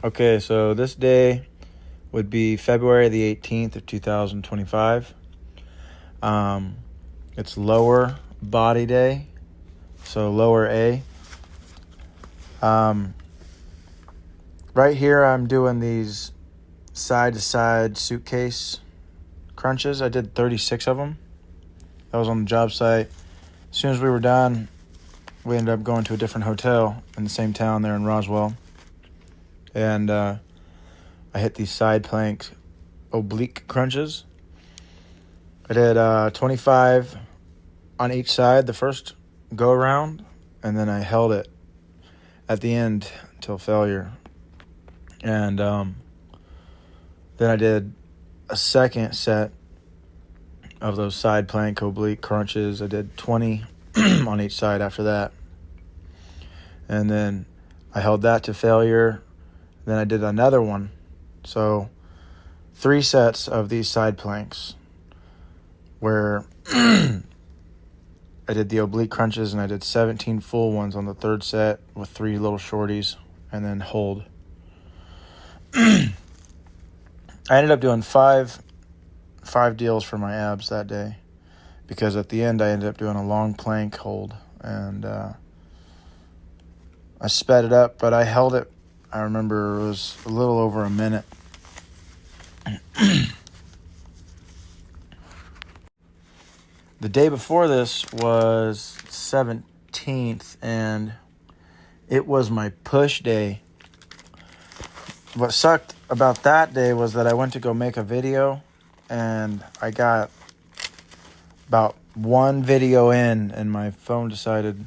Okay, so this day would be February the 18th of 2025. Um, it's lower body day, so lower A. Um, right here, I'm doing these side-to-side suitcase crunches. I did 36 of them. That was on the job site. As soon as we were done, we ended up going to a different hotel in the same town there in Roswell. And I hit these side plank oblique crunches. I did 25 on each side the first go around, and then I held it at the end until failure. And then I did a second set of those side plank oblique crunches. I did 20 on each side after that. And then I held that to failure. Then I did another one. So 3 sets of these side planks where I did the oblique crunches, and I did 17 full ones on the third set with 3 little shorties, and then hold. I ended up doing five deals for my abs that day, because at the end I ended up doing a long plank hold, and I sped it up, but I held it. I remember it was a little over a minute. The day before this was 17th, and it was my push day. What sucked about that day was that I went to go make a video, and I got about one video in, and my phone decided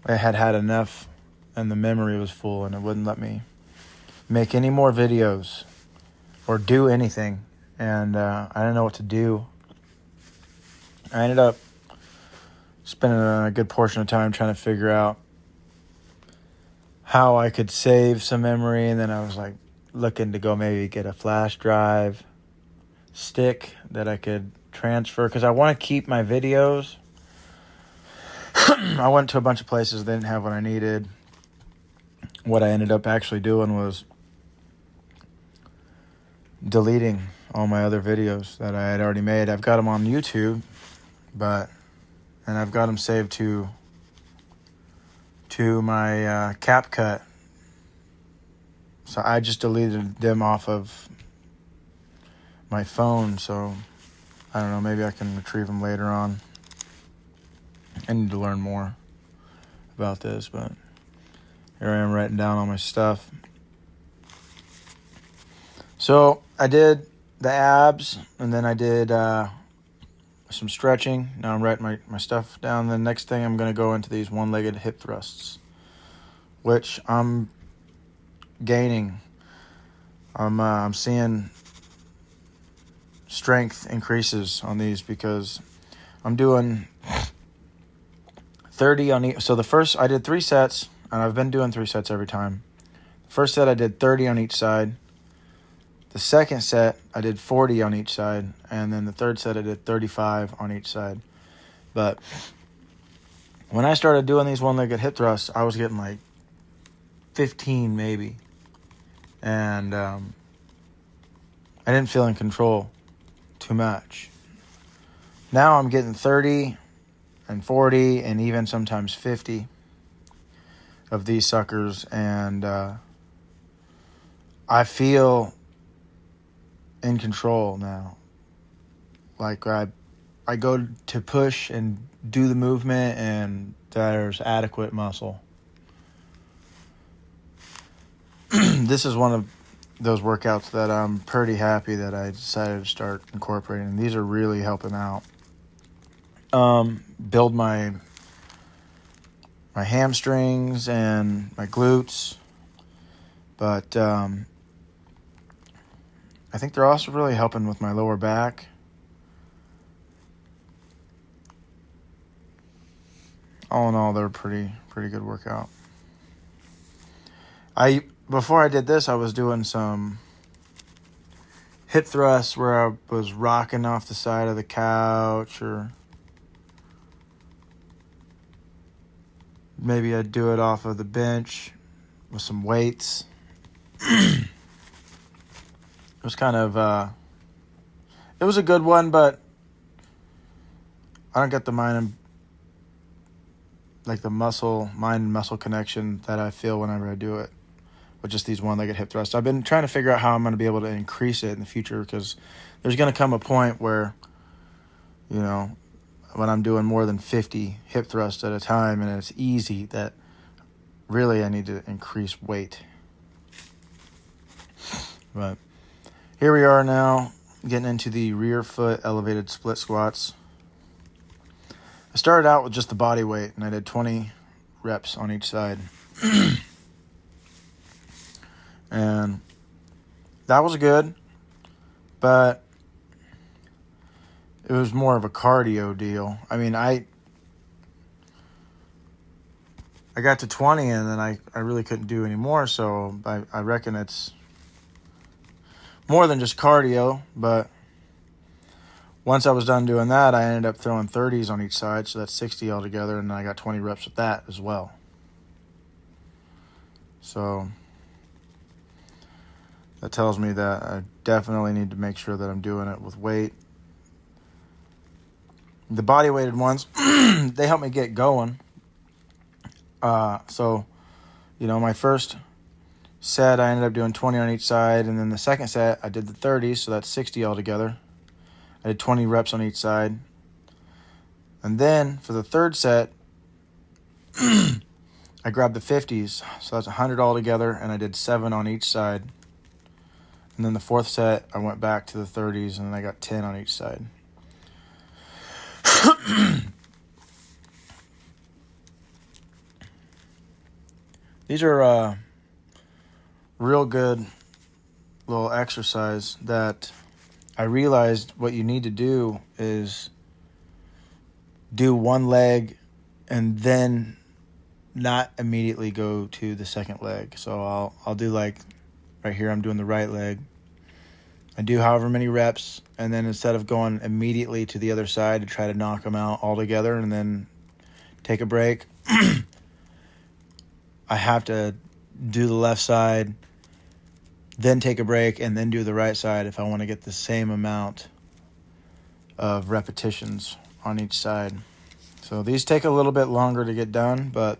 I had enough, and the memory was full, and it wouldn't let me make any more videos or do anything, and I didn't know what to do. I ended up spending a good portion of time trying to figure out how I could save some memory, and then I was like looking to go maybe get a flash drive stick that I could transfer, because I want to keep my videos. I went to a bunch of places, they didn't have what I needed. What I ended up actually doing was deleting all my other videos that I had already made. I've got them on YouTube, and I've got them saved to my CapCut. So I just deleted them off of my phone, so I don't know, maybe I can retrieve them later on. I need to learn more about this, but here I am writing down all my stuff. So I did the abs, and then I did some stretching. Now I'm writing my stuff down. The next thing, I'm going to go into these one-legged hip thrusts, which I'm gaining. I'm seeing strength increases on these, because I'm doing 30 on each. So the first, I did 3 sets, and I've been doing 3 sets every time. The first set I did 30 on each side. The second set I did 40 on each side, and then the third set I did 35 on each side. But when I started doing these one-legged hip thrusts, I was getting like 15 maybe, and I didn't feel in control too much. Now I'm getting 30 and 40 and even sometimes 50 of these suckers, and I feel in control now. Like I go to push and do the movement, and there's adequate muscle. This is one of those workouts that I'm pretty happy that I decided to start incorporating. These are really helping out. Build my hamstrings and my glutes, but I think they're also really helping with my lower back. All in all, they're pretty good workout. Before I did this, I was doing some hip thrusts where I was rocking off the side of the couch, or maybe I'd do it off of the bench with some weights. It was kind of, it was a good one, but I don't get the mind and muscle connection that I feel whenever I do it with just these one-legged hip thrusts. I've been trying to figure out how I'm going to be able to increase it in the future, because there's going to come a point where, you know, when I'm doing more than 50 hip thrusts at a time and it's easy, that really I need to increase weight. But here we are now, getting into the rear foot elevated split squats. I started out with just the body weight, and I did 20 reps on each side. And that was good, but it was more of a cardio deal. I mean, I got to 20 and then I really couldn't do any more, so I reckon it's more than just cardio. But once I was done doing that, I ended up throwing 30s on each side, so that's 60 altogether, and then I got 20 reps with that as well. So that tells me that I definitely need to make sure that I'm doing it with weight. The body weighted ones, they help me get going. So, you know, my first set, I ended up doing 20 on each side, and then the second set, I did the 30s, so that's 60 altogether. I did 20 reps on each side. And then for the third set, I grabbed the 50s, so that's 100 altogether, and I did 7 on each side. And then the fourth set, I went back to the 30s, and then I got 10 on each side. These are real good little exercise that I realized what you need to do is do one leg and then not immediately go to the second leg. So I'll do, like right here, I'm doing the right leg. I do however many reps, and then instead of going immediately to the other side to try to knock them out all together and then take a break, I have to do the left side, then take a break, and then do the right side if I want to get the same amount of repetitions on each side. So these take a little bit longer to get done, but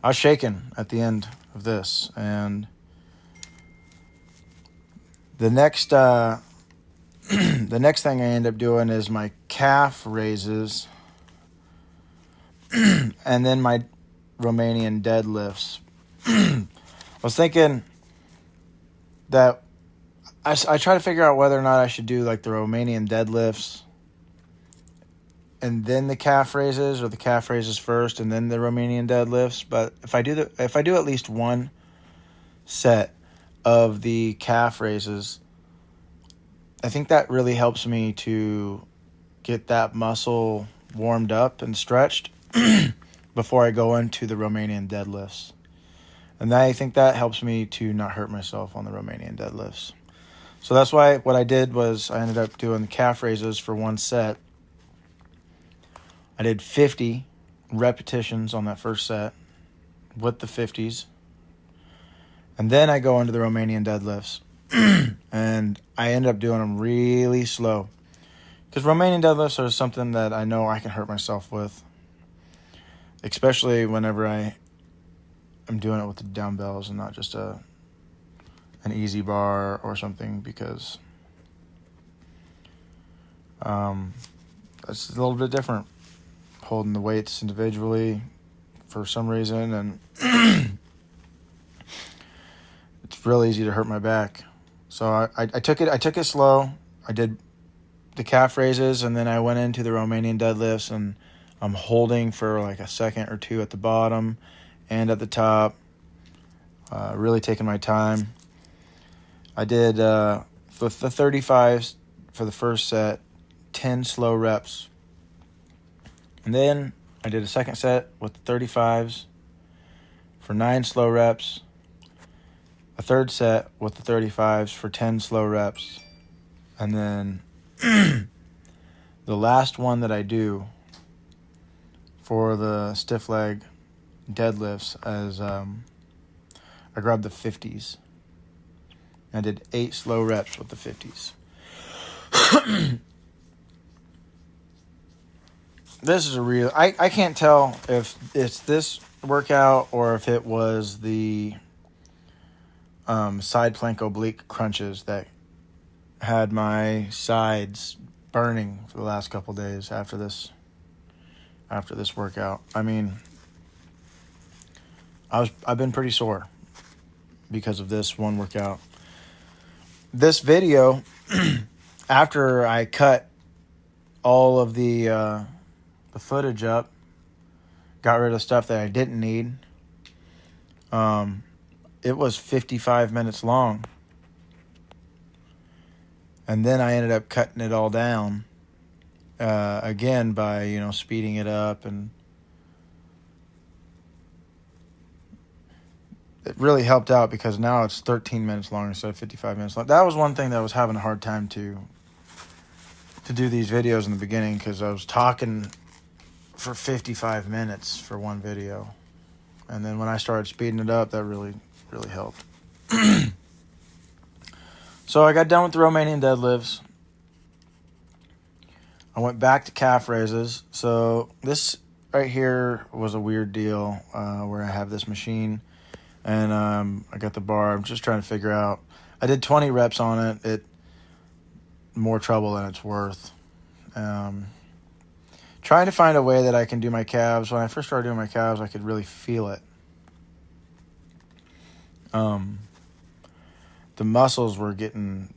I was shaking at the end of this. And the next the next thing I end up doing is my calf raises and then my Romanian deadlifts. I was thinking that I try to figure out whether or not I should do like the Romanian deadlifts and then the calf raises, or the calf raises first and then the Romanian deadlifts. But if I do at least one set of the calf raises, I think that really helps me to get that muscle warmed up and stretched before I go into the Romanian deadlifts. And I think that helps me to not hurt myself on the Romanian deadlifts. So that's why what I did was I ended up doing the calf raises for one set. I did 50 repetitions on that first set with the 50s. And then I go into the Romanian deadlifts. And I ended up doing them really slow, because Romanian deadlifts are something that I know I can hurt myself with, especially whenever I am doing it with the dumbbells and not just an easy bar or something, because that's a little bit different, holding the weights individually for some reason, and it's real easy to hurt my back. So I took it slow. I did the calf raises, and then I went into the Romanian deadlifts, and I'm holding for like a second or two at the bottom and at the top, really taking my time. I did for the 35s for the first set, 10 slow reps. And then I did a second set with the 35s for 9 slow reps. A third set with the 35s for 10 slow reps. And then the last one that I do for the stiff leg deadlifts as I grabbed the 50s. I did 8 slow reps with the 50s. This is a real... I can't tell if it's this workout or if it was the side plank oblique crunches that had my sides burning for the last couple days after this workout. I mean, I've been pretty sore because of this one workout. This video, after I cut all of the footage up, got rid of stuff that I didn't need, it was 55 minutes long. And then I ended up cutting it all down again by, speeding it up, and it really helped out because now it's 13 minutes long instead of 55 minutes long. That was one thing that I was having a hard time to do these videos in the beginning, because I was talking for 55 minutes for one video. And then when I started speeding it up, that really, really helped. So I got done with the Romanian deadlifts. I went back to calf raises. So this right here was a weird deal where I have this machine and I got the bar. I'm just trying to figure out. I did 20 reps on it. It more trouble than it's worth. Trying to find a way that I can do my calves. When I first started doing my calves, I could really feel it. The muscles were getting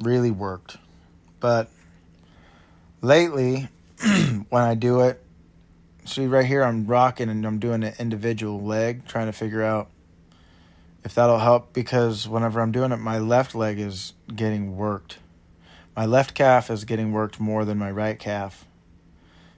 really worked. But lately, when I do it, see right here, I'm rocking and I'm doing an individual leg, trying to figure out if that'll help, because whenever I'm doing it, my left leg is getting worked. My left calf is getting worked more than my right calf.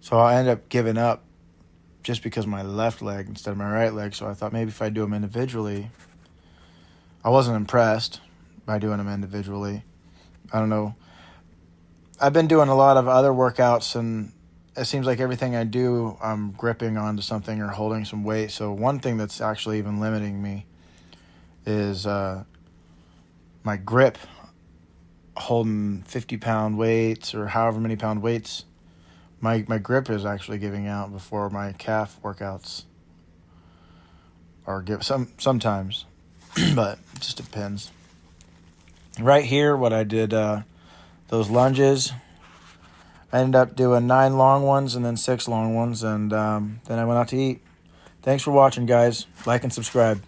So I end up giving up just because of my left leg instead of my right leg. So I thought maybe if I do them individually. I wasn't impressed by doing them individually. I don't know. I've been doing a lot of other workouts, and it seems like everything I do, I'm gripping onto something or holding some weight. So one thing that's actually even limiting me is my grip, holding 50-pound weights or however many pound weights. My grip is actually giving out before my calf workouts, or sometimes, but it just depends. Right here, what I did, those lunges, I ended up doing 9 long ones and then 6 long ones, and then I went out to eat. Thanks for watching, guys. Like and subscribe.